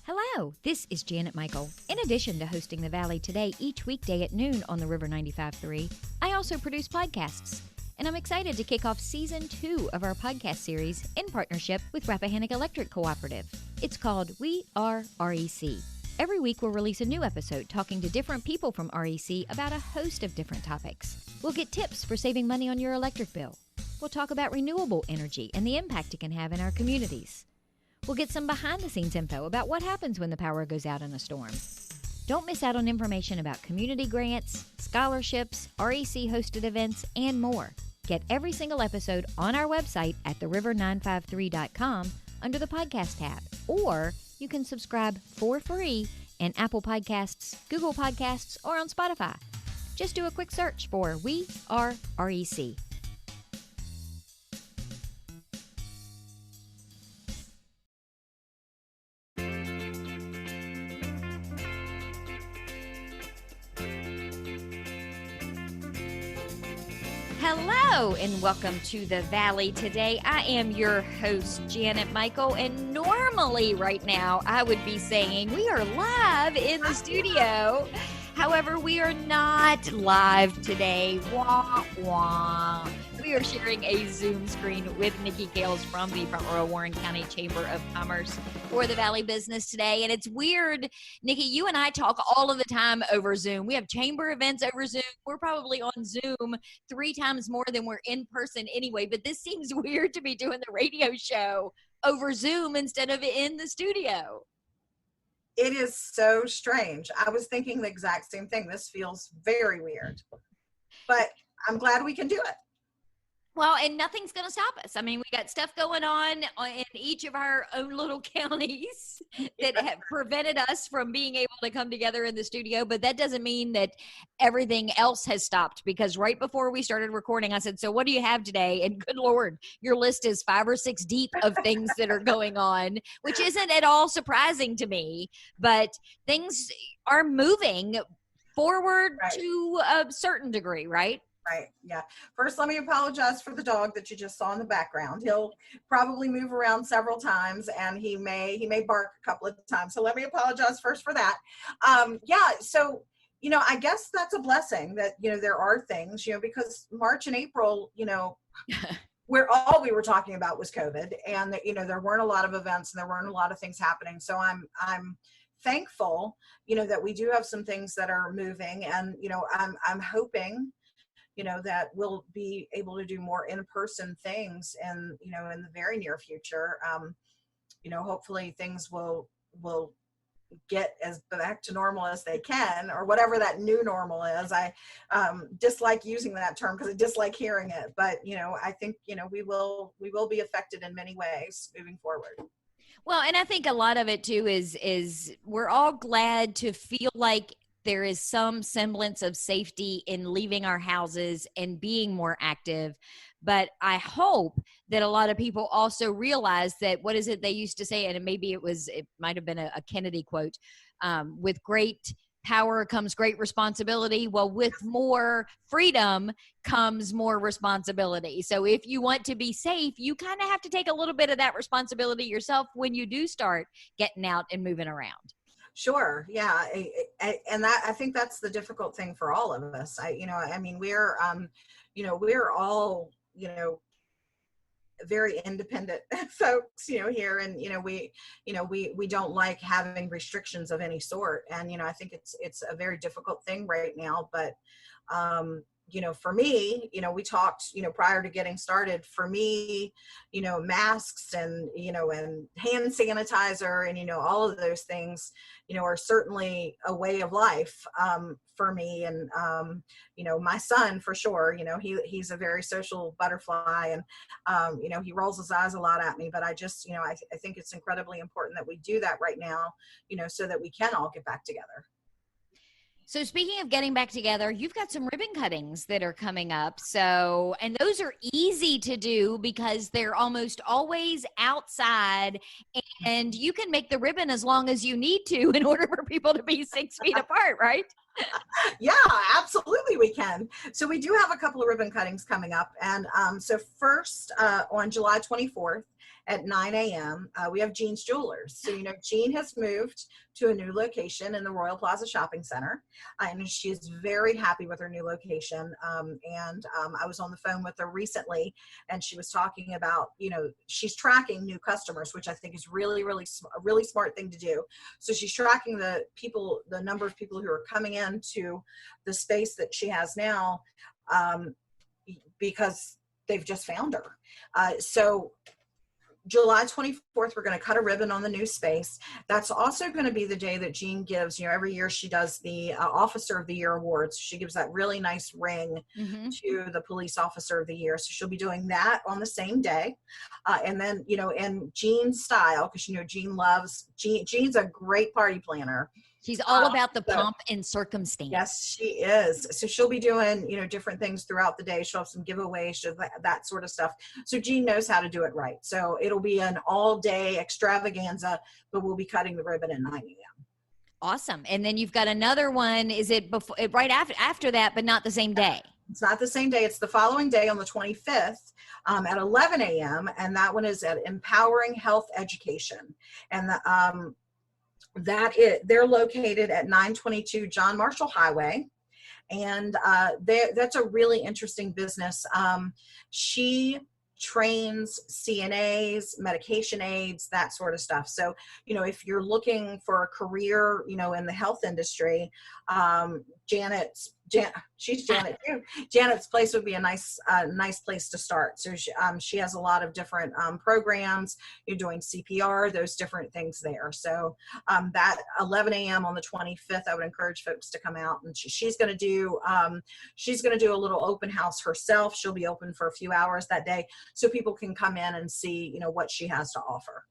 Hello, this is Janet Michael. In addition to hosting The Valley Today each weekday at noon on the River 95.3, I also produce podcasts. And I'm excited to kick off Season 2 of our podcast series in partnership with Rappahannock Electric Cooperative. It's called We Are REC. Every week we'll release a new episode talking to different people from REC about a host of different topics. We'll get tips for saving money on your electric bill. We'll talk about renewable energy and the impact it can have in our communities. We'll get some behind-the-scenes info about what happens when the power goes out in a storm. Don't miss out on information about community grants, scholarships, REC-hosted events, and more. Get every single episode on our website at theriver953.com under the podcast tab, or you can subscribe for free in Apple Podcasts, Google Podcasts, or on Spotify. Just do a quick search for We Are REC. Hello and welcome to the Valley Today. I am your host, Janet Michael, and normally right now I would be saying we are live in the studio. However, we are not live today. Wah, wah. We are sharing a Zoom screen with Niki from the Front Royal Warren County Chamber of Commerce for the Valley Business Today. And it's weird, Niki, you and I talk all of the time over Zoom. We have chamber events over Zoom. We're probably on Zoom 3 times more than we're in person anyway. But this seems weird to be doing the radio show over Zoom instead of in the studio. It is so strange. I was thinking the exact same thing. This feels very weird, but I'm glad we can do it. Well, and nothing's going to stop us. I mean, we got stuff going on in each of our own little counties that have prevented us from being able to come together in the studio. But that doesn't mean that everything else has stopped, because right before we started recording, I said, so what do you have today? And good Lord, your list is 5 or 6 deep of things that are going on, which isn't at all surprising to me. But things are moving forward to a certain degree, right? Right. Yeah. First, let me apologize for the dog that you just saw in the background. He'll probably move around several times, and he may bark a couple of times. So let me apologize first for that. So, I guess that's a blessing that, there are things, because March and April, where all we were talking about was COVID, and that, there weren't a lot of events and there weren't a lot of things happening. So I'm thankful, that we do have some things that are moving, and, I'm hoping that we'll be able to do more in-person things and, in the very near future. Hopefully things will get as back to normal as they can, or whatever that new normal is. I dislike using that term because I dislike hearing it, but, I think, we will be affected in many ways moving forward. Well, and I think a lot of it too is we're all glad to feel like there is some semblance of safety in leaving our houses and being more active. But I hope that a lot of people also realize that, what is it they used to say? And maybe it might have been a Kennedy quote, with great power comes great responsibility. Well, with more freedom comes more responsibility. So if you want to be safe, you kind of have to take a little bit of that responsibility yourself when you do start getting out and moving around. Sure. Yeah. And that, I think that's the difficult thing for all of us. We're all, very independent folks, here, and, we don't like having restrictions of any sort. And, I think it's a very difficult thing right now, but, for me, we talked, prior to getting started, for me, masks and, and hand sanitizer and, all of those things, are certainly a way of life for me. And, my son, for sure, he's a very social butterfly, and, he rolls his eyes a lot at me, but I just, I think it's incredibly important that we do that right now, so that we can all get back together. So speaking of getting back together, you've got some ribbon cuttings that are coming up. So, and those are easy to do because they're almost always outside, and you can make the ribbon as long as you need to in order for people to be 6 feet apart, right? Yeah, absolutely we can. So we do have a couple of ribbon cuttings coming up. And so first on July 24th at 9 a.m., we have Jean's Jewelers. So, Jean has moved to a new location in the Royal Plaza Shopping Center. And she is very happy with her new location. I was on the phone with her recently, and she was talking about, she's tracking new customers, which I think is really, really, a really smart thing to do. So she's tracking the number of people who are coming into the space that she has now, because they've just found her. So July 24th, we're going to cut a ribbon on the new space. That's also going to be the day that Jean gives, every year she does the Officer of the Year Awards. She gives that really nice ring to the Police Officer of the Year. So she'll be doing that on the same day. And then, in Jean's style, because, Jean's a great party planner. She's all about the pomp and circumstance. Yes, she is. So she'll be doing, different things throughout the day. She'll have some giveaways, that sort of stuff. So Jean knows how to do it right. So it'll be an all-day extravaganza, but we'll be cutting the ribbon at 9 a.m. Awesome. And then you've got another one. Is it before, right after that, but not the same day? It's not the same day. It's the following day on the 25th at 11 a.m. And that one is at Empowering Health Education. And they're located at 922 John Marshall Highway, and that's a really interesting business. She trains CNAs, medication aides, that sort of stuff. So, if you're looking for a career, in the health industry, she's Janet too. Janet's place would be a nice place to start. So she has a lot of different programs. You're doing CPR, those different things there. So that 11 a.m. on the 25th, I would encourage folks to come out, and she's going to do a little open house herself. She'll be open for a few hours that day, so people can come in and see, what she has to offer.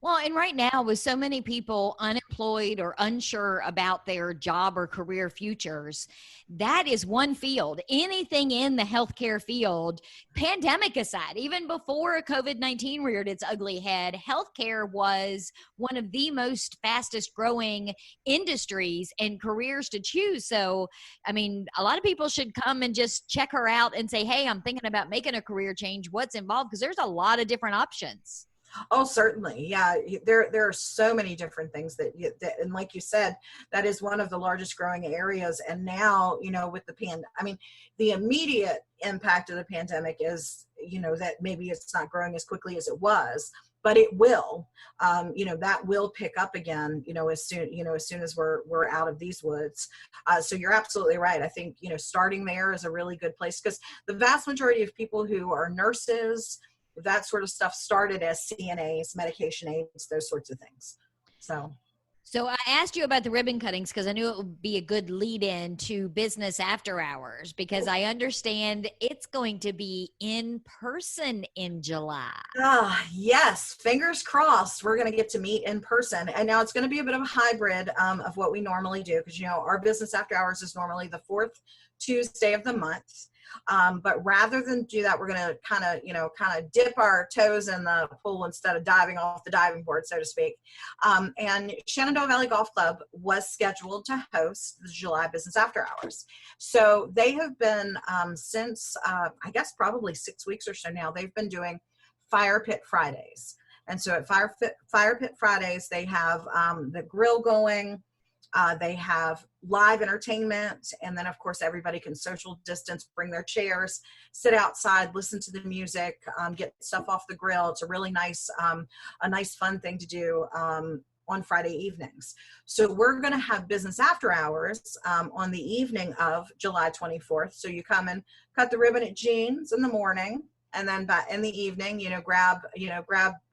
Well, and right now with so many people unemployed or unsure about their job or career futures, that is one field. Anything in the healthcare field, pandemic aside, even before COVID-19 reared its ugly head, healthcare was one of the most fastest growing industries and careers to choose. So, a lot of people should come and just check her out and say, hey, I'm thinking about making a career change. What's involved? Because there's a lot of different options. Oh, certainly. Yeah. There are so many different things that and like you said, that is one of the largest growing areas. And now, with the immediate impact of the pandemic is, that maybe it's not growing as quickly as it was, but it will, that will pick up again, as soon as we're out of these woods. So you're absolutely right. I think, starting there is a really good place, because the vast majority of people who are nurses, that sort of stuff, started as CNAs, medication aides, those sorts of things. So I asked you about the ribbon cuttings because I knew it would be a good lead in to business after hours, because I understand it's going to be in person in July. Yes. Fingers crossed. We're going to get to meet in person. And now it's going to be a bit of a hybrid of what we normally do, because, our business after hours is normally the fourth Tuesday of the month. But rather than do that, we're going to kind of dip our toes in the pool instead of diving off the diving board, so to speak. And Shenandoah Valley Golf Club was scheduled to host the July Business After Hours. So they have been, since, I guess probably 6 weeks or so now, they've been doing Fire Pit Fridays. And so at Fire Pit Fridays, they have the grill going. They have live entertainment, and then of course everybody can social distance, bring their chairs, sit outside, listen to the music, get stuff off the grill. It's a really nice, fun thing to do on Friday evenings. So we're going to have business after hours on the evening of July 24th. So you come and cut the ribbon at Jean's in the morning, and then in the evening, grab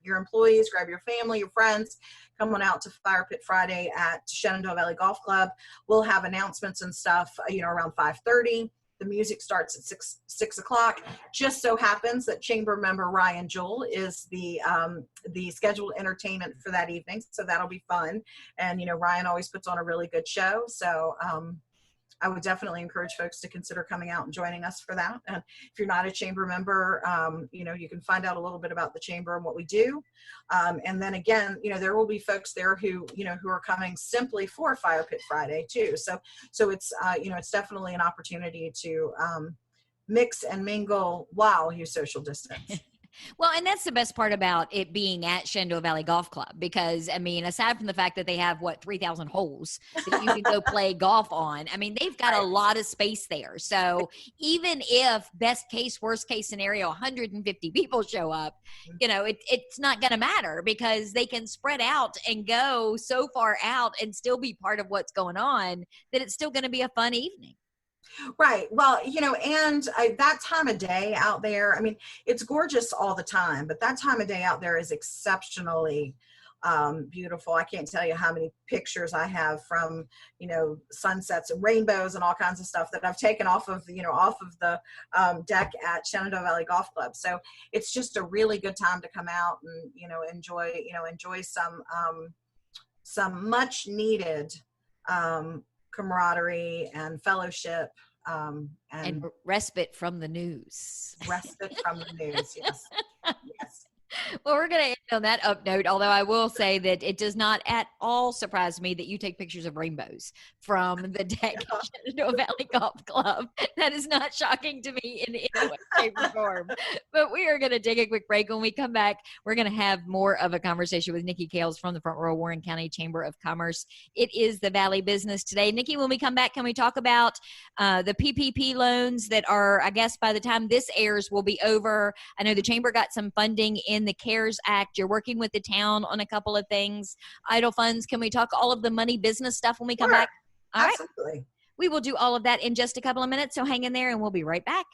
your employees, grab your family, your friends, come on out to Fire Pit Friday at Shenandoah Valley Golf Club. We'll have announcements and stuff, around 5:30. The music starts at 6 o'clock. Just so happens that chamber member Ryan Jewell is the scheduled entertainment for that evening. So that'll be fun. And, Ryan always puts on a really good show. So, I would definitely encourage folks to consider coming out and joining us for that. And if you're not a chamber member, you can find out a little bit about the chamber and what we do. And then again, there will be folks there who are coming simply for Fire Pit Friday too. So it's, it's definitely an opportunity to mix and mingle while you social distance. Well, and that's the best part about it being at Shenandoah Valley Golf Club, because I mean, aside from the fact that they have 3,000 holes that you can go play golf on, I mean, they've got a lot of space there. So even if best case, worst case scenario, 150 people show up, it's not going to matter, because they can spread out and go so far out and still be part of what's going on that it's still going to be a fun evening. Right. Well, and that time of day out there, I mean, it's gorgeous all the time, but that time of day out there is exceptionally beautiful. I can't tell you how many pictures I have from, sunsets and rainbows and all kinds of stuff that I've taken off of the deck at Shenandoah Valley Golf Club. So it's just a really good time to come out and, enjoy some much needed camaraderie and fellowship and respite from the news. Respite from the news, yes. Yes. Well, we're going to end on that up note, although I will say that it does not at all surprise me that you take pictures of rainbows from the deck at Shenandoah Valley Golf Club. That is not shocking to me in any way, shape, or form. But we are going to take a quick break. When we come back, we're going to have more of a conversation with Niki Kales from the Front Royal Warren County Chamber of Commerce. It is the Valley Business Today. Niki, when we come back, can we talk about the PPP loans that are, I guess, by the time this airs, will be over? I know the Chamber got some funding in the CARES Act. You're working with the town on a couple of things. Idle funds. Can we talk all of the money business stuff when we come back? All right. Absolutely. We will do all of that in just a couple of minutes, so hang in there and we'll be right back.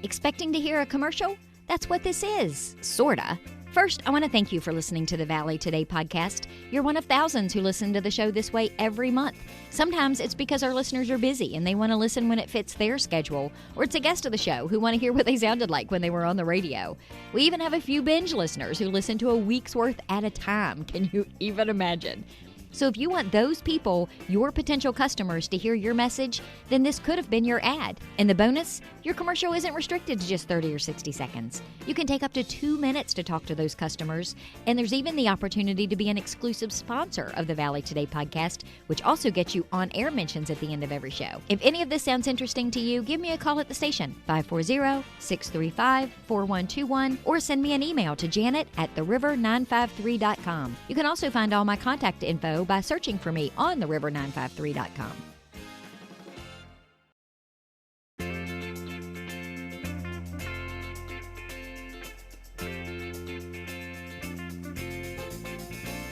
Expecting to hear a commercial? That's what this is, sorta. First, I want to thank you for listening to the Valley Today podcast. You're one of thousands who listen to the show this way every month. Sometimes it's because our listeners are busy and they want to listen when it fits their schedule, or it's a guest of the show who want to hear what they sounded like when they were on the radio. We even have a few binge listeners who listen to a week's worth at a time. Can you even imagine? So if you want those people, your potential customers, to hear your message, then this could have been your ad. And the bonus, your commercial isn't restricted to just 30 or 60 seconds. You can take up to 2 minutes to talk to those customers. And there's even the opportunity to be an exclusive sponsor of the Valley Today podcast, which also gets you on-air mentions at the end of every show. If any of this sounds interesting to you, give me a call at the station, 540-635-4121, or send me an email to janet@theriver953.com. You can also find all my contact info by searching for me on theriver953.com.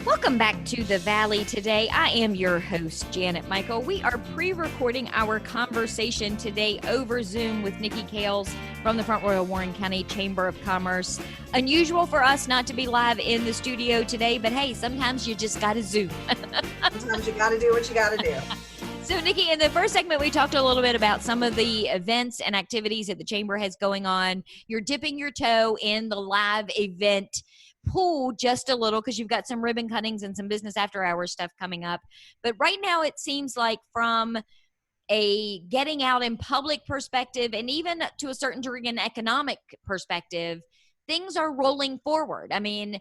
Welcome back to the Valley Today. I am your host, Janet Michael. We are pre-recording our conversation today over Zoom with Niki Kales from the Front Royal Warren County Chamber of Commerce. Unusual for us not to be live in the studio today, but hey, sometimes you just got to Zoom. Sometimes you got to do what you got to do. So, Niki, in the first segment, we talked a little bit about some of the events and activities that the Chamber has going on. You're dipping your toe in the live event pool just a little because you've got some ribbon cuttings and some business after hours stuff coming up. But right now it seems like from a getting out in public perspective, and even to a certain degree an economic perspective, things are rolling forward. I mean,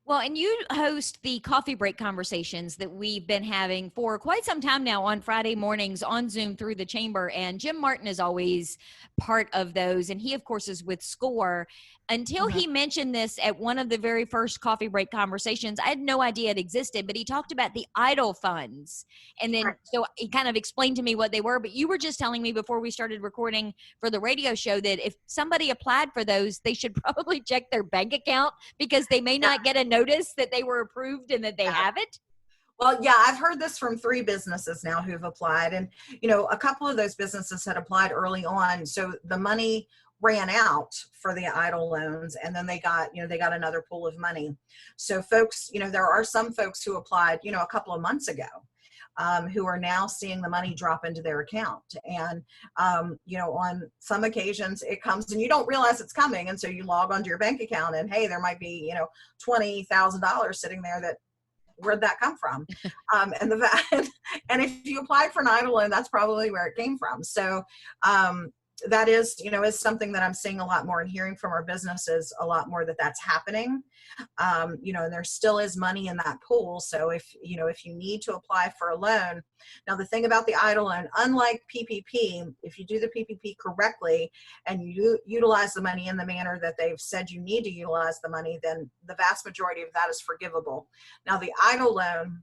well, and you host the coffee break conversations that we've been having for quite some time now on Friday mornings on Zoom through the Chamber. And Jim Martin is always part of those. And he, of course, is with SCORE. Until he mentioned this at one of the very first coffee break conversations, I had no idea it existed, but he talked about the idle funds. And then so he kind of explained to me what they were. But you were just telling me before we started recording for the radio show that if somebody applied for those, they should probably check their bank account because they may not get a notice that they were approved and that they have it. Well, yeah, I've heard this from 3 businesses now who've applied. And, a couple of those businesses had applied early on. So the money ran out for the idle loans, and then they got another pool of money. So folks, there are some folks who applied, a couple of months ago, who are now seeing the money drop into their account. And, on some occasions it comes and you don't realize it's coming. And so you log onto your bank account and, hey, there might be, $20,000 sitting there that where'd that come from? And and if you applied for an EIDL loan, that's probably where it came from. So that is, is something that I'm seeing a lot more and hearing from our businesses a lot more, that that's happening. And there still is money in that pool. So if you need to apply for a loan, now the thing about the EIDL loan, unlike PPP, if you do the PPP correctly and you utilize the money in the manner that they've said you need to utilize the money, then the vast majority of that is forgivable. Now the EIDL loan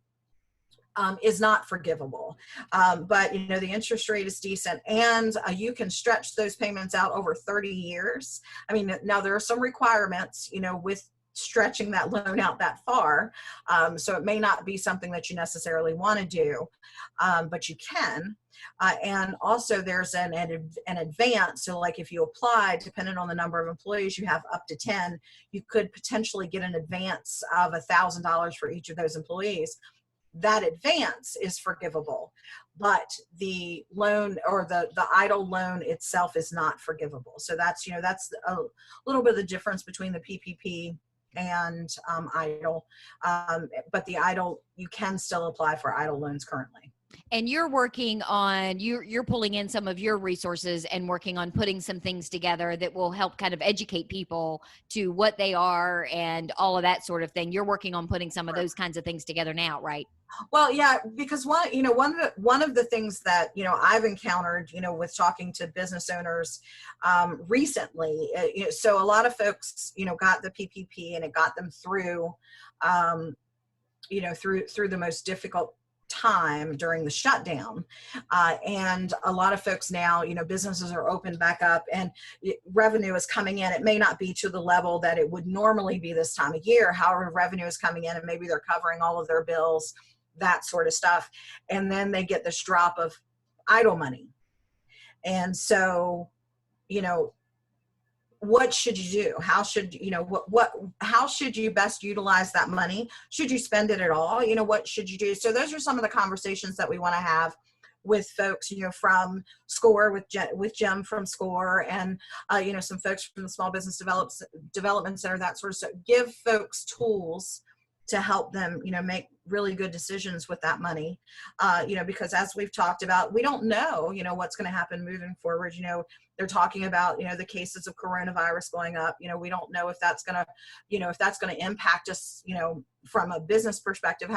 is not forgivable. But, the interest rate is decent, and you can stretch those payments out over 30 years. I mean, now there are some requirements, with stretching that loan out that far. So it may not be something that you necessarily want to do, but you can. And also there's an advance. So like if you apply, depending on the number of employees you have, up to 10, you could potentially get an advance of $1,000 for each of those employees. That advance is forgivable, but the loan or the EIDL loan itself is not forgivable. So that's a little bit of the difference between the PPP and EIDL. But the EIDL, you can still apply for EIDL loans currently. And you're working on, you're pulling in some of your resources and working on putting some things together that will help kind of educate people to what they are and all of that sort of thing. You're working on putting some of those kinds of things together now, right? Well, yeah, because one of the things that, I've encountered, with talking to business owners recently, so a lot of folks, got the PPP and it got them through, through the most difficult time during the shutdown. And a lot of folks now, businesses are open back up and revenue is coming in. It may not be to the level that it would normally be this time of year. However, revenue is coming in and maybe they're covering all of their bills, that sort of stuff. And then they get this drop of EIDL money. And so, what should you do? How should, how should you best utilize that money? Should you spend it at all? What should you do? So those are some of the conversations that we want to have with folks, from SCORE, with Jim from SCORE, and, some folks from the Small Business Development Center, that sort of stuff. Give folks tools to help them, make really good decisions with that money. Because as we've talked about, we don't know, what's going to happen moving forward. They're talking about, the cases of coronavirus going up. We don't know if that's going to, impact us, from a business perspective,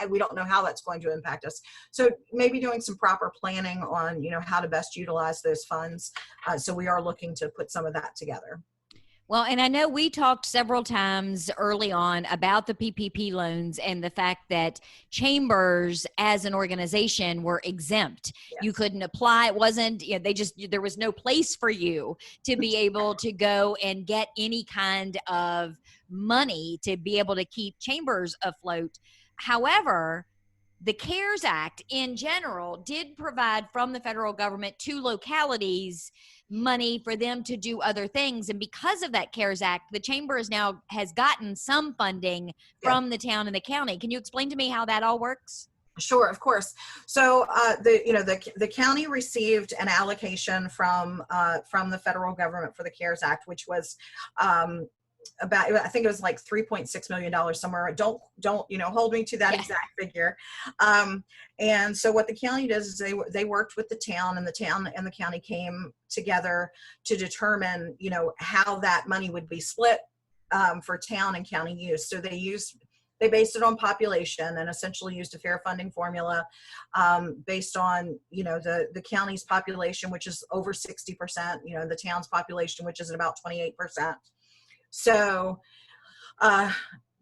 we don't know how that's going to impact us. So maybe doing some proper planning on, how to best utilize those funds. So we are looking to put some of that together. Well, and I know we talked several times early on about the PPP loans and the fact that chambers as an organization were exempt. Yes. You couldn't apply. It wasn't, there was no place for you to be able to go and get any kind of money to be able to keep chambers afloat. However, the CARES Act in general did provide from the federal government to localities money for them to do other things. And because of that CARES Act, the chamber has gotten some funding from the town and the county. Can you explain to me how that all works? Sure, of course. So the county received an allocation from the federal government for the CARES Act, which was about, I think it was like $3.6 million somewhere. Don't hold me to that exact figure. And so what the county does is they worked with the town, and the county came together to determine, how that money would be split for town and county use. So they based it on population and essentially used a fair funding formula based on, the county's population, which is over 60%, the town's population, which is at about 28%. So,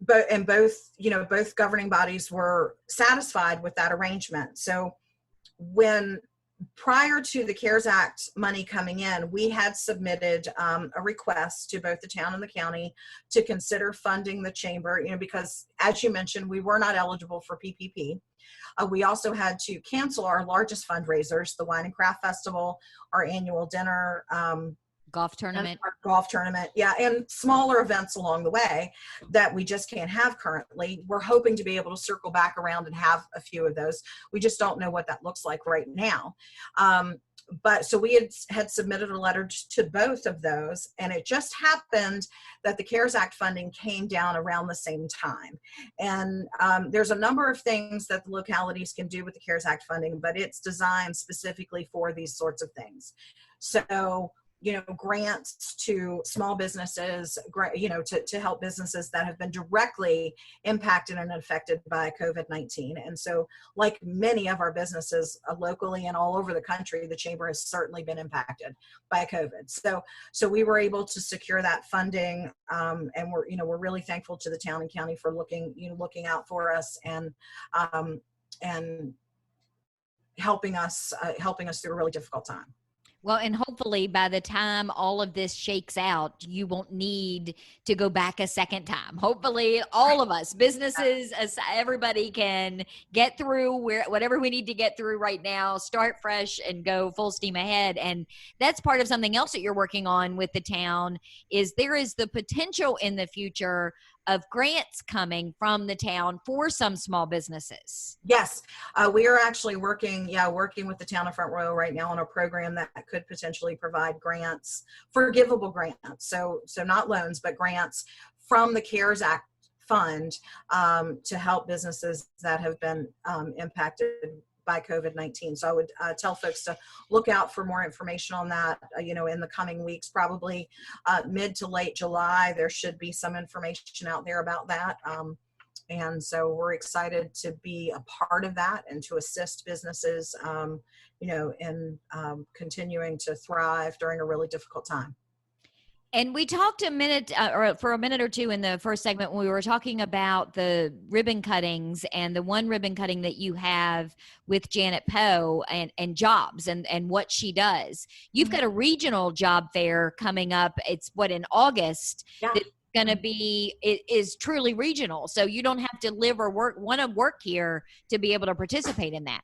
both governing bodies were satisfied with that arrangement. So prior to the CARES Act money coming in, we had submitted a request to both the town and the county to consider funding the chamber, because as you mentioned, we were not eligible for PPP. We also had to cancel our largest fundraisers, the Wine and Craft Festival, our annual dinner, golf tournament. Yeah. And smaller events along the way that we just can't have currently. We're hoping to be able to circle back around and have a few of those. We just don't know what that looks like right now. but so we had submitted a letter to both of those, and it just happened that the CARES Act funding came down around the same time. And there's a number of things that the localities can do with the CARES Act funding, but it's designed specifically for these sorts of things. So, grants to small businesses, to help businesses that have been directly impacted and affected by COVID-19. And so, like many of our businesses locally and all over the country, the chamber has certainly been impacted by COVID. So we were able to secure that funding, and we're really thankful to the town and county for looking out for us and helping us through a really difficult time. Well, and hopefully by the time all of this shakes out, you won't need to go back a second time. Hopefully all of us, businesses, everybody can get through whatever we need to get through right now, start fresh and go full steam ahead. And that's part of something else that you're working on with the town is there is the potential in the future of grants coming from the town for some small businesses. Yes, we are actually working with the town of Front Royal right now on a program that could potentially provide grants, forgivable grants. So not loans, but grants from the CARES Act fund to help businesses that have been impacted by COVID-19. So I would tell folks to look out for more information on that, in the coming weeks, probably mid to late July. There should be some information out there about that. And so we're excited to be a part of that and to assist businesses, in continuing to thrive during a really difficult time. And we talked for a minute or two in the first segment when we were talking about the ribbon cuttings and the one ribbon cutting that you have with Janet Poe and jobs and what she does. You've got a regional job fair coming up. It's in August. Yeah. It's going to be, it is truly regional. So you don't have to live or want to work here to be able to participate in that.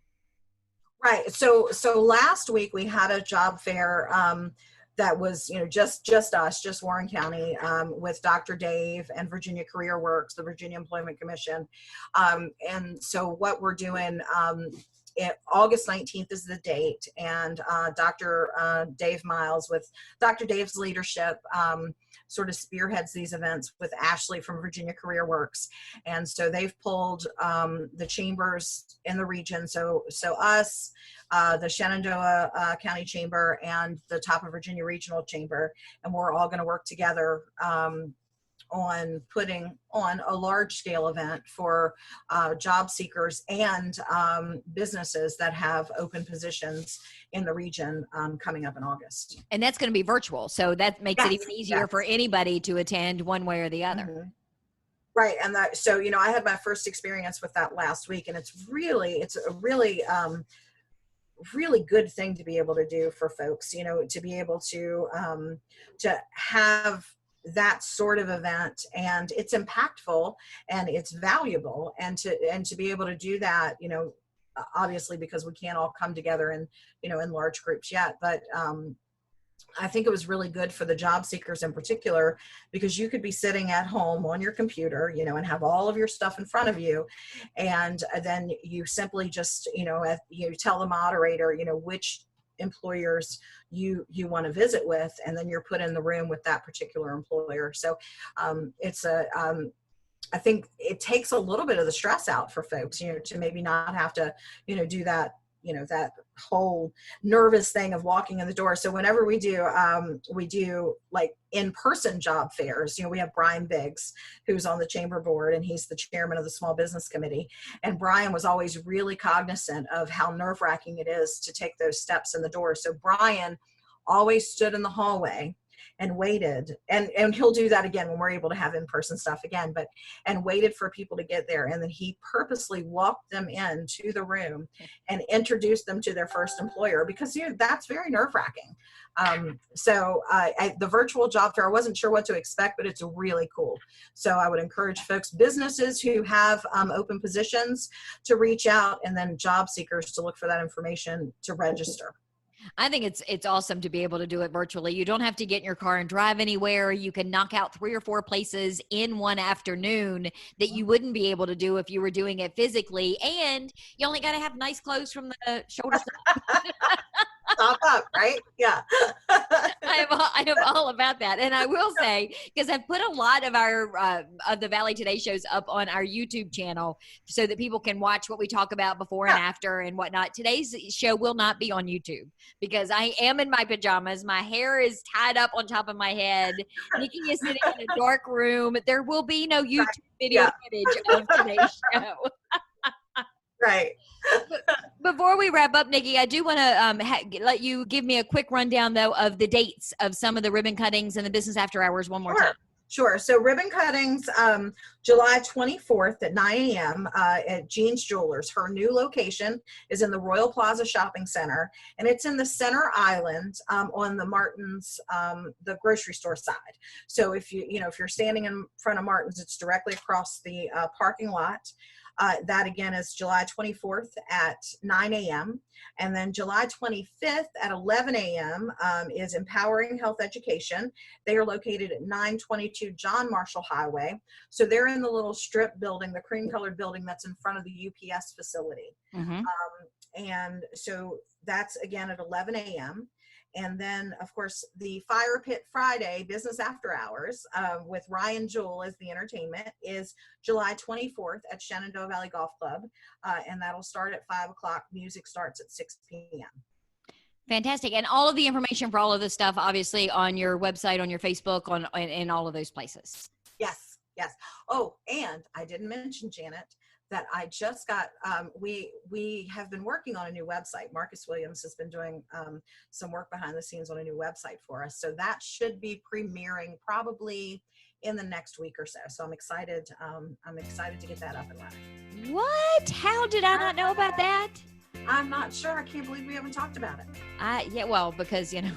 Right. So last week we had a job fair, that was, just Warren County, with Dr. Dave and Virginia Career Works, the Virginia Employment Commission. And so what we're doing, August 19th is the date, and Dr. Dave Miles, with Dr. Dave's leadership, sort of spearheads these events with Ashley from Virginia Career Works. And so they've pulled the chambers in the region, so us, the Shenandoah County Chamber, and the Top of Virginia Regional Chamber, and we're all going to work together on putting on a large-scale event for job seekers and businesses that have open positions in the region coming up in August. And that's going to be virtual, so that makes it even easier for anybody to attend one way or the other. Mm-hmm. Right, and so I had my first experience with that last week, and it's a really good thing to be able to do for folks, to be able to have that sort of event, and it's impactful and it's valuable, and to be able to do that, obviously because we can't all come together in large groups yet, but I think it was really good for the job seekers in particular, because you could be sitting at home on your computer, and have all of your stuff in front of you. And then you simply just, you tell the moderator, which employers you want to visit with, and then you're put in the room with that particular employer. So I think it takes a little bit of the stress out for folks, to maybe not have to, do that, that whole nervous thing of walking in the door. So whenever we do like in-person job fairs, we have Brian Biggs, who's on the chamber board, and he's the chairman of the Small Business Committee. And Brian was always really cognizant of how nerve-wracking it is to take those steps in the door. So Brian always stood in the hallway and waited, and he'll do that again when we're able to have in-person stuff again, and waited for people to get there, and then he purposely walked them into the room and introduced them to their first employer, because that's very nerve-wracking. So the virtual job fair, I wasn't sure what to expect, but it's really cool. So I would encourage folks, businesses who have open positions, to reach out, and then job seekers to look for that information to register. I think it's awesome to be able to do it virtually. You don't have to get in your car and drive anywhere. You can knock out 3 or 4 places in one afternoon that you wouldn't be able to do if you were doing it physically. And you only got to have nice clothes from the shoulders up. Stop up, right? Yeah. I am all about that. And I will say, because I've put a lot of our of the Valley Today shows up on our YouTube channel so that people can watch what we talk about before and after and whatnot. Today's show will not be on YouTube because I am in my pajamas. My hair is tied up on top of my head. Nikki is sitting in a dark room. There will be no YouTube video footage of today's show. Right. Before we wrap up, Nikki, I do want to let you give me a quick rundown, though, of the dates of some of the ribbon cuttings and the business after hours one more time. Sure. So ribbon cuttings, July 24th at 9 a.m. At Jean's Jewelers. Her new location is in the Royal Plaza Shopping Center, and it's in the center island on the Martin's, the grocery store side. So if you're standing in front of Martin's, it's directly across the parking lot. That again is July 24th at 9 a.m. And then July 25th at 11 a.m. Is Empowering Health Education. They are located at 922 John Marshall Highway. So they're in the little strip building, the cream colored building that's in front of the UPS facility. Mm-hmm. And so that's again at 11 a.m. And then, of course, the Fire Pit Friday Business After Hours with Ryan Jewell as the entertainment is July 24th at Shenandoah Valley Golf Club. And that'll start at 5 o'clock. Music starts at 6 p.m. Fantastic. And all of the information for all of this stuff, obviously, on your website, on your Facebook, in all of those places. Yes. Oh, and I didn't mention, Janet, that I just got, we have been working on a new website. Marcus Williams has been doing some work behind the scenes on a new website for us. So that should be premiering probably in the next week or so. So I'm excited to get that up and running. What? How did I not know about that? I'm not sure. I can't believe we haven't talked about it. Yeah, well, because, there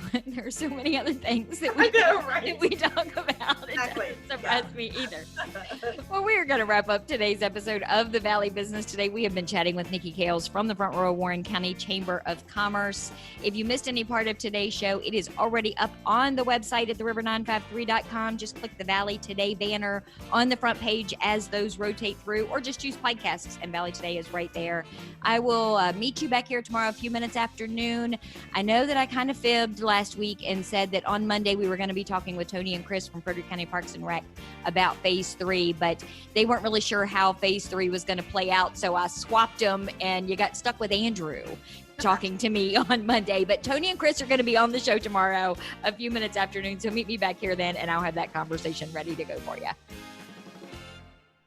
are so many other things that I know, right? that we talk about. Exactly. It doesn't surprise me either. Well, we are going to wrap up today's episode of The Valley Business Today. We have been chatting with Niki Kales from the Front Royal Warren County Chamber of Commerce. If you missed any part of today's show, it is already up on the website at theriver953.com. Just click the Valley Today banner on the front page as those rotate through, or just choose podcasts, and Valley Today is right there. I will meet you back here tomorrow a few minutes after noon. I know that I kind of fibbed last week and said that on Monday we were going to be talking with Tony and Chris from Frederick County Parks and Rec about Phase 3, but they weren't really sure how Phase 3 was going to play out, so I swapped them, and you got stuck with Andrew talking to me on Monday. But Tony and Chris are going to be on the show tomorrow a few minutes after noon, so meet me back here then, and I'll have that conversation ready to go for you.